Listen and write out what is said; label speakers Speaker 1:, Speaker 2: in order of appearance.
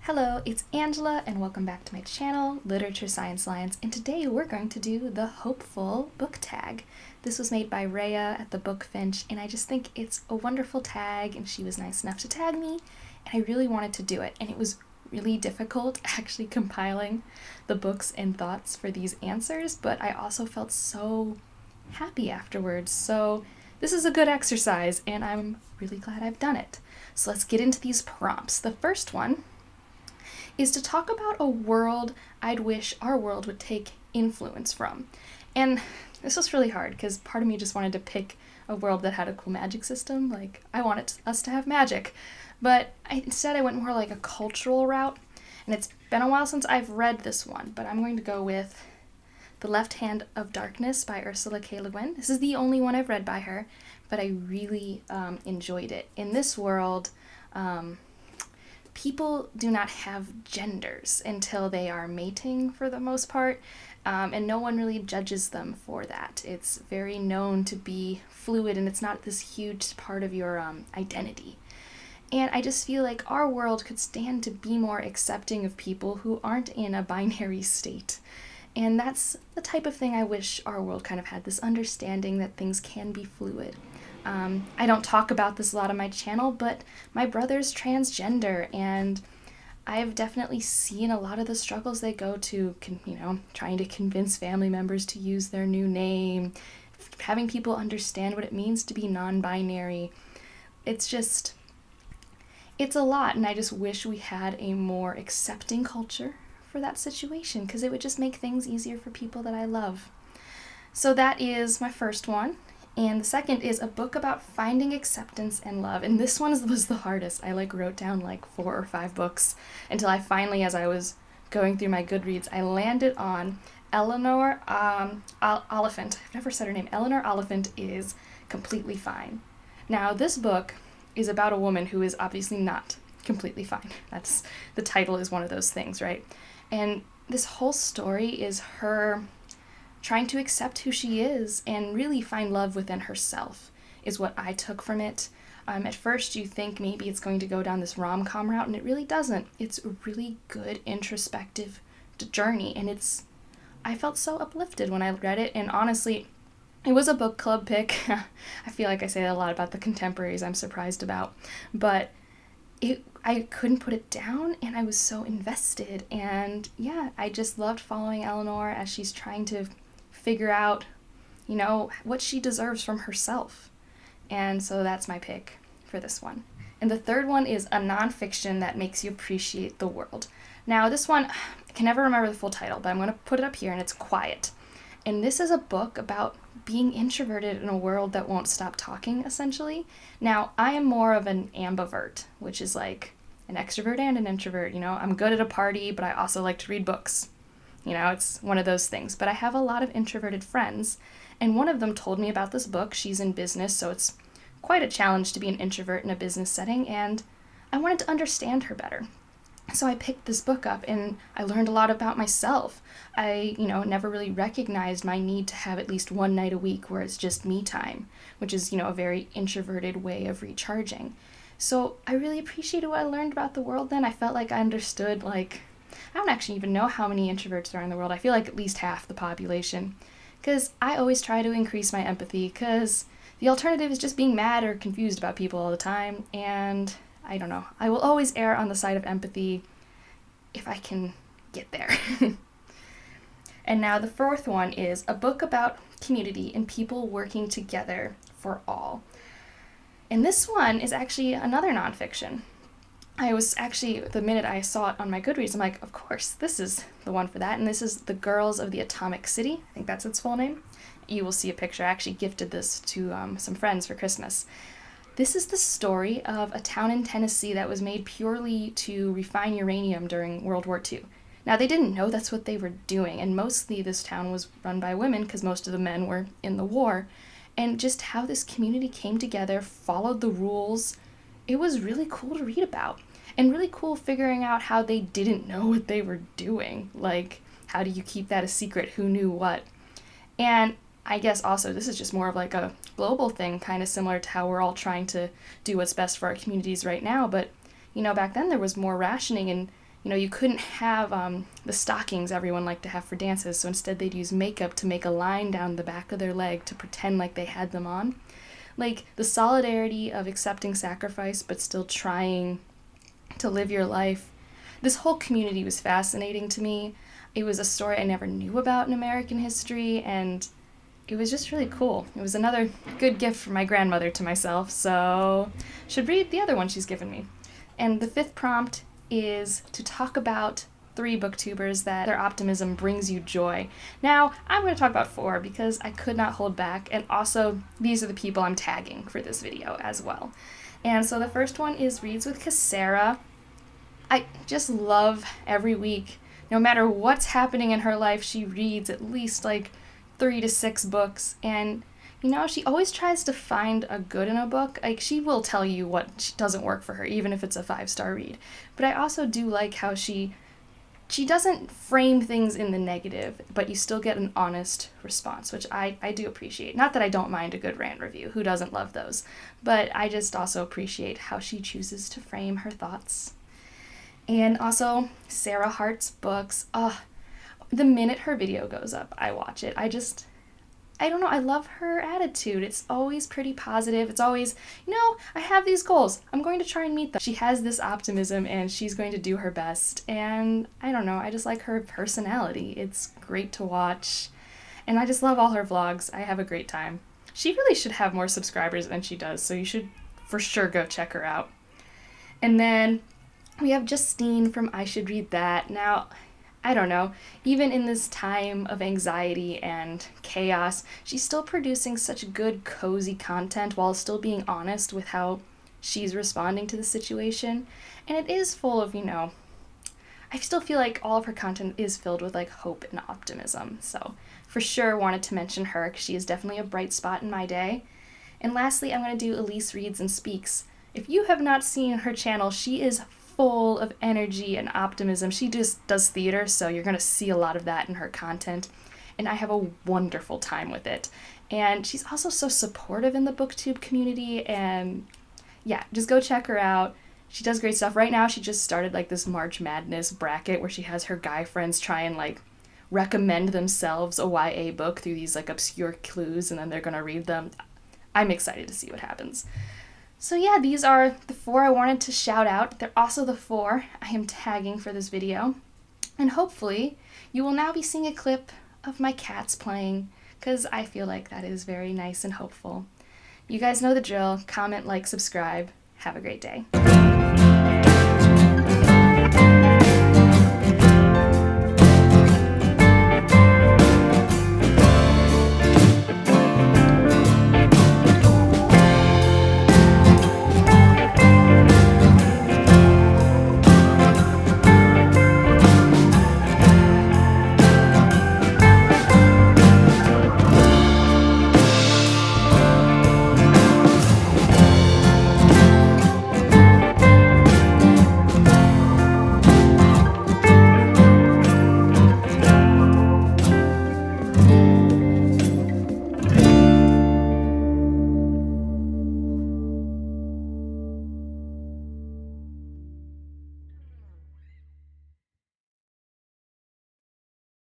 Speaker 1: Hello, it's Angela and welcome back to my channel, Literature Science Lines, and today we're going to do the Hopeful book tag. This was made by Reija at the Bookfinch, and I just think it's a wonderful tag, and she was nice enough to tag me, and I really wanted to do it, and it was really difficult actually compiling the books and thoughts for these answers, but I also felt so happy afterwards, so this is a good exercise, and I'm really glad I've done it. So let's get into these prompts. The first one is to talk about a world I'd wish our world would take influence from. And this was really hard because part of me just wanted to pick a world that had a cool magic system, like I wanted us to have magic. But instead I went more like a cultural route, and it's been a while since I've read this one, but I'm going to go with The Left Hand of Darkness by Ursula K. Le Guin. This is the only one I've read by her, but I really enjoyed it. In this world, people do not have genders until they are mating for the most part, and no one really judges them for that. It's very known to be fluid, and it's not this huge part of your identity. And I just feel like our world could stand to be more accepting of people who aren't in a binary state. And that's the type of thing I wish our world kind of had, this understanding that things can be fluid. I don't talk about this a lot on my channel, but my brother's transgender, and I've definitely seen a lot of the struggles they go to, trying to convince family members to use their new name, having people understand what it means to be non-binary. It's a lot, and I just wish we had a more accepting culture for that situation, because it would just make things easier for people that I love. So that is my first one. And the second is a book about finding acceptance and love. And this one was the hardest. I wrote down 4 or 5 books until I finally, as I was going through my Goodreads, I landed on Eleanor Elephant. I've never said her name. Eleanor Elephant is Completely Fine. Now, this book is about a woman who is obviously not completely fine. The title is one of those things, right? And this whole story is her trying to accept who she is and really find love within herself is what I took from it. At first you think maybe it's going to go down this rom-com route, and it really doesn't. It's a really good introspective journey, and I felt so uplifted when I read it, and honestly, it was a book club pick. I feel like I say that a lot about the contemporaries I'm surprised about, but I couldn't put it down, and I was so invested, and yeah, I just loved following Eleanor as she's trying to figure out, what she deserves from herself. And so that's my pick for this one. And the third one is a nonfiction that makes you appreciate the world. Now, this one, I can never remember the full title, but I'm going to put it up here, and it's Quiet. And this is a book about being introverted in a world that won't stop talking, essentially. Now, I am more of an ambivert, which is like an extrovert and an introvert. I'm good at a party, but I also like to read books. It's one of those things. But I have a lot of introverted friends, and one of them told me about this book. She's in business, so it's quite a challenge to be an introvert in a business setting, and I wanted to understand her better. So I picked this book up, and I learned a lot about myself. I, never really recognized my need to have at least one night a week where it's just me time, which is, a very introverted way of recharging. So I really appreciated what I learned about the world then. I felt like I understood, I don't actually even know how many introverts there are in the world. I feel like at least half the population, because I always try to increase my empathy, because the alternative is just being mad or confused about people all the time, and I don't know. I will always err on the side of empathy if I can get there. And now the fourth one is a book about community and people working together for all. And this one is actually another nonfiction. I was actually, the minute I saw it on my Goodreads, I'm like, of course, this is the one for that. And this is The Girls of the Atomic City. I think that's its full name. You will see a picture. I actually gifted this to some friends for Christmas. This is the story of a town in Tennessee that was made purely to refine uranium during World War II. Now, they didn't know that's what they were doing, and mostly this town was run by women because most of the men were in the war. And just how this community came together, followed the rules, it was really cool to read about. And really cool figuring out how they didn't know what they were doing. How do you keep that a secret? Who knew what? And I guess also this is just more of a global thing, kind of similar to how we're all trying to do what's best for our communities right now. But, back then there was more rationing, and, You couldn't have the stockings everyone liked to have for dances, so instead they'd use makeup to make a line down the back of their leg to pretend like they had them on. Like, the solidarity of accepting sacrifice but still trying to live your life. This whole community was fascinating to me. It was a story I never knew about in American history, and it was just really cool. It was another good gift from my grandmother to myself, so should read the other one she's given me. And the 5th prompt is to talk about 3 booktubers that their optimism brings you joy. Now, I'm going to talk about 4 because I could not hold back, and also these are the people I'm tagging for this video as well. And so the first one is Reads with Casera. I just love every week. No matter what's happening in her life, she reads at least like 3 to 6 books, and she always tries to find a good in a book. Like, she will tell you what doesn't work for her, even if it's a 5-star read. But I also do like how she doesn't frame things in the negative, but you still get an honest response, which I do appreciate. Not that I don't mind a good rant review, who doesn't love those? But I just also appreciate how she chooses to frame her thoughts. And also, Sarah Hart's books. The minute her video goes up, I watch it. I don't know, I love her attitude. It's always pretty positive. It's always, I have these goals. I'm going to try and meet them. She has this optimism, and she's going to do her best. And I don't know, I just like her personality. It's great to watch. And I just love all her vlogs. I have a great time. She really should have more subscribers than she does, so you should for sure go check her out. And then we have Justine from I Should Read That. Now, I don't know, even in this time of anxiety and chaos, she's still producing such good, cozy content while still being honest with how she's responding to the situation. And it is full of, I still feel like all of her content is filled with like hope and optimism. So for sure wanted to mention her because she is definitely a bright spot in my day. And lastly, I'm going to do Elise Reads and Speaks. If you have not seen her channel, she is full of energy and optimism. She just does theater, so you're going to see a lot of that in her content, and I have a wonderful time with it. And she's also so supportive in the booktube community, and yeah, just go check her out. She does great stuff. Right now, she just started like this March Madness bracket where she has her guy friends try and like recommend themselves a YA book through these like obscure clues, and then they're going to read them. I'm excited to see what happens. So yeah, these are the 4 I wanted to shout out. They're also the 4 I am tagging for this video. And hopefully, you will now be seeing a clip of my cats playing, because I feel like that is very nice and hopeful. You guys know the drill. Comment, like, subscribe. Have a great day.